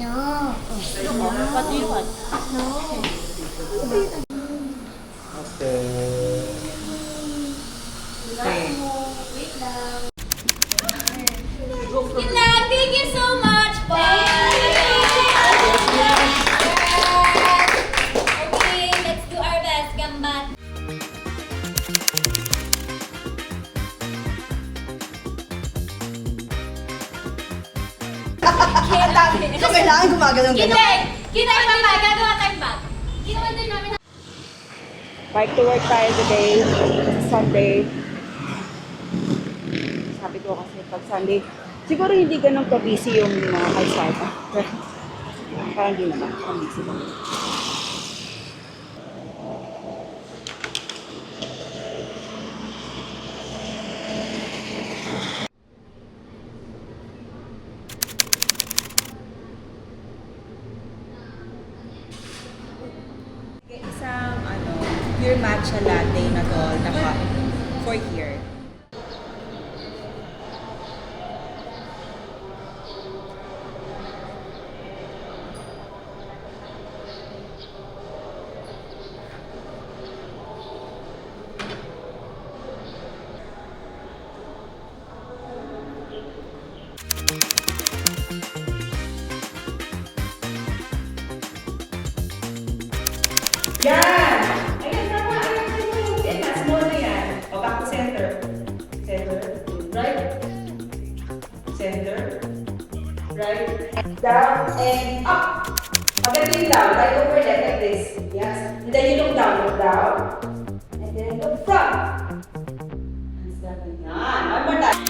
No. What do you want? No. Okay. Kinag, thank you so much, bye. Okay, let's do our best, gambat. So, kailangan gumagano'n gano'n. Kinay, mama, gagawa tayong bag. Ginawa din namin. Bike to work tayo today, Sunday. Sabi ko kasi pag Sunday, siguro hindi ganun ka-busy yung mga kalsada. Parang hindi naman, ka-busy lang. Isang pure matcha latte na tol na for here. Yan! Ayan, tama. Yan, small na yan. O, back to center. Center. Right. Center. Right. Down and up. Pagdating down, right over left like this. Yes. And then you look down. And then look front. Yan. One more time.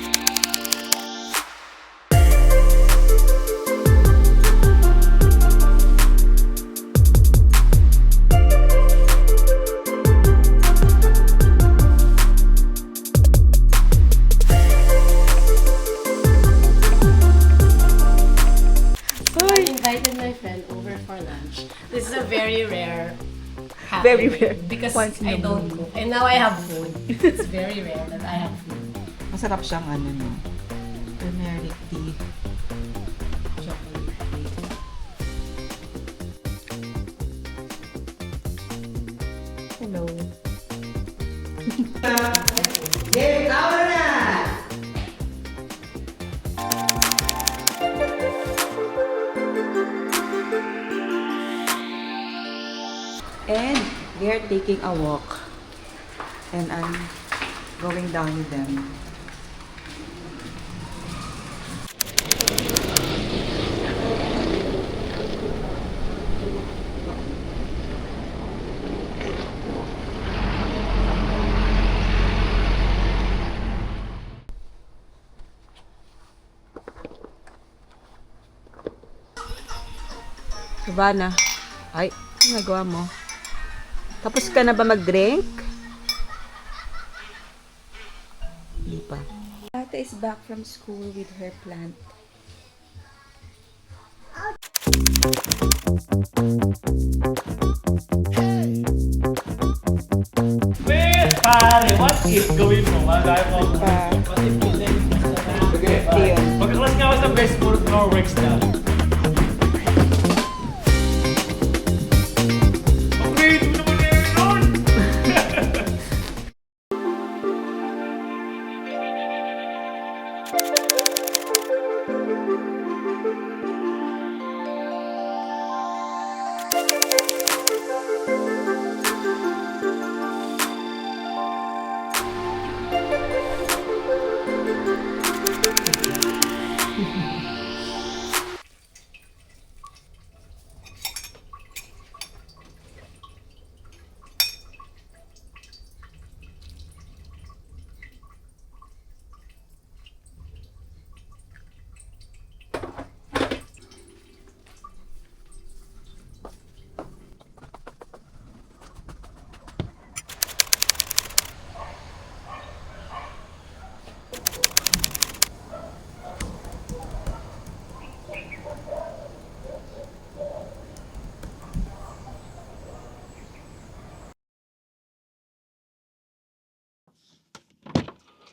Invited my friend over for lunch. This is a very rare happening. Very rare. Because Once in a I don't blue cook. And now I have food. It's very rare that I have food. Masarap siyang no? Turmeric tea. Chocolate. Hello. Game hour na! And we are taking a walk. And I'm going down with them. Savannah, ay, ano nagawa mo? Tapos ka na ba mag-drink? Hindi pa. Ate is back from school with her plant. Pare, what if gawin mo? Magaya mo ako. What if yun? Okay. Magkaklas nga ako sa best for works na. Okay, ito naman na yun nun!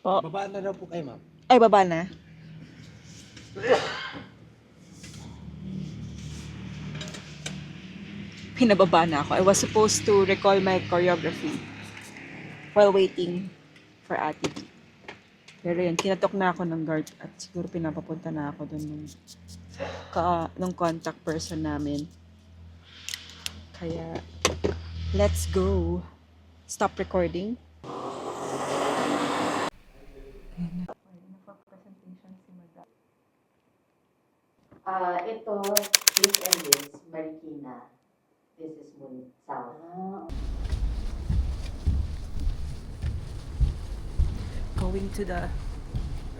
Po. Baba na daw po kayo, ma'am. Ay, baba na. Pinababa na ako. I was supposed to recall my choreography while waiting for Ate B. Pero yun, kinatok na ako ng guard at siguro pinapapunta na ako dun nung contact person namin. Kaya, let's go. Stop recording. Ito, this and this, Marikina. This is Moon South. Going to the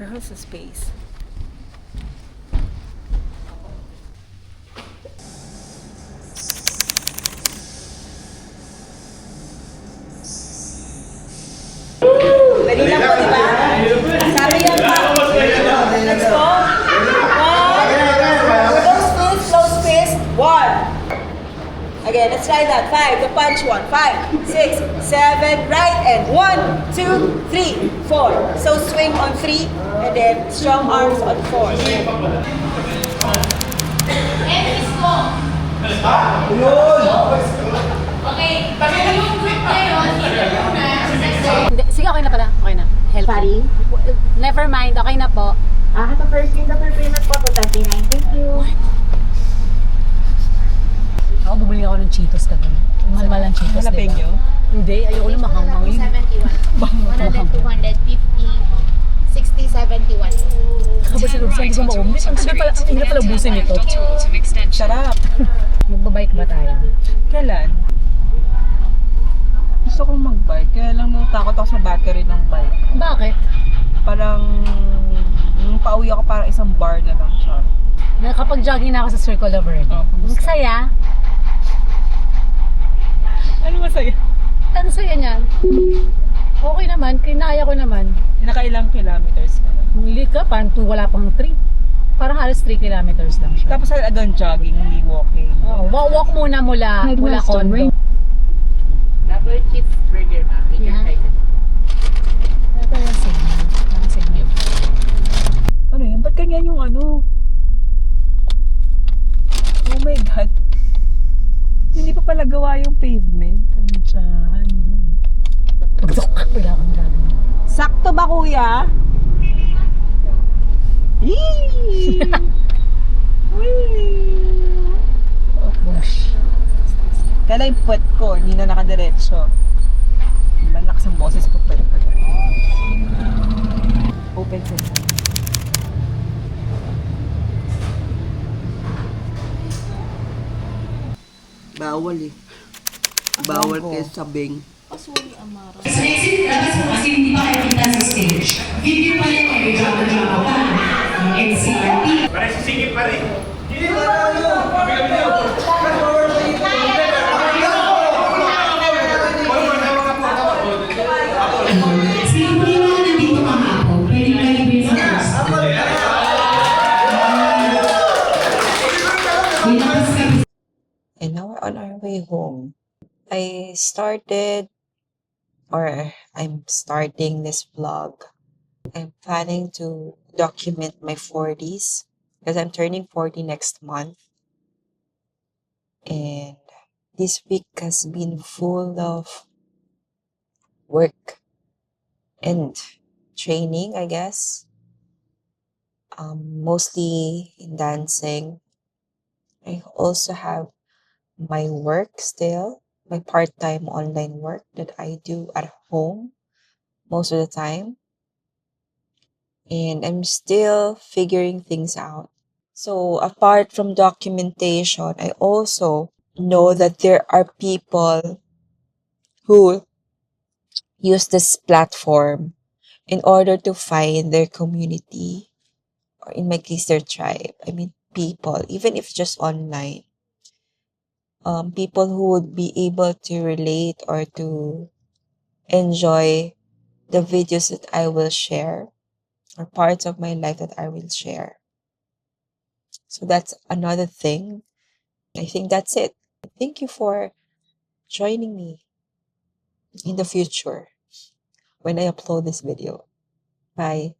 rehearsal space. Dali lang po, di ba? Sabi yan pa. Let's go. Close fist. One. Again, let's try that. 5, the punch one. 5, 6, 7, right, and 1, 2, 3, 4. So swing on 3, and then strong arms on 4. Enemies ko. Okay. Yung group na yun, Hindi, sige, okay na pala. Okay na. Help. Sorry? Never mind, okay na po. Sa first game, Dr. Payment po, 239. Thank you. Ako, bumili ako ng Cheetos ka doon. Mahal-mahal ang Cheetos, Jalapeno? Hindi, ayoko na mahang-mahang yun. 71. 100, 250, 60, 71. Kapag sinubsan, hindi ko maumlis. Ang hirap pala ubusin nito. Sarap. Magbabike ba tayo? Kailan? Gusto kong mag-bike, kaya lang natakot ako sa battery ng bike. Bakit? Parang, nung pauwi ako, parang isang bar na lang siya. Nakapag-jogging na ako sa Circle of Verde. Oh, Ang saya. Ano masaya? Ang saya niyan. Okay naman, kinaya ko naman. Nakailang kilometers ka na. Huli ka, parang wala pang 3. Parang halos 3 kilometers lang siya. Tapos agad jogging, hindi walking. Oh, walk muna mula condo. Double cheeseburger, ma'am. Yeah. Ito yung signal. Ang signal. Ano yan? Ba't ganyan yung ano? Oh my God. Hindi pa pala gawa yung pavement. Tansyahan. Pagdok, wala kang gagawin. Sakto ba, kuya? Yee! Wee! Oh, gosh. Kala yung puwet ko, hindi na nakadiretso. Malakas ang boses ko puwet ko. Open ko. Bawal eh. Bawal kayo sabing. Sa exit, labas mo kasi hindi pa kayo kita sa stage. Video pa rin kayo, drama-drama pa. Ang NCRT. Parang sisingit pa rin. Sino po yung mga nandito kahapon? Pwede kayo ibigay sa first. And now we're on our way home. I'm starting this vlog. I'm planning to document my 40s because I'm turning 40 next month. And this week has been full of work and training, I guess. Mostly in dancing. I also have my work still, my part-time online work that I do at home most of the time. and I'm still figuring things out. So apart from documentation, I also know that there are people who use this platform in order to find their community, or in my case, their tribe. I mean, people, even if just online, people who would be able to relate or to enjoy the videos that I will share, or parts of my life that I will share. So that's another thing. I think that's it. Thank you for joining me in the future when I upload this video. Bye.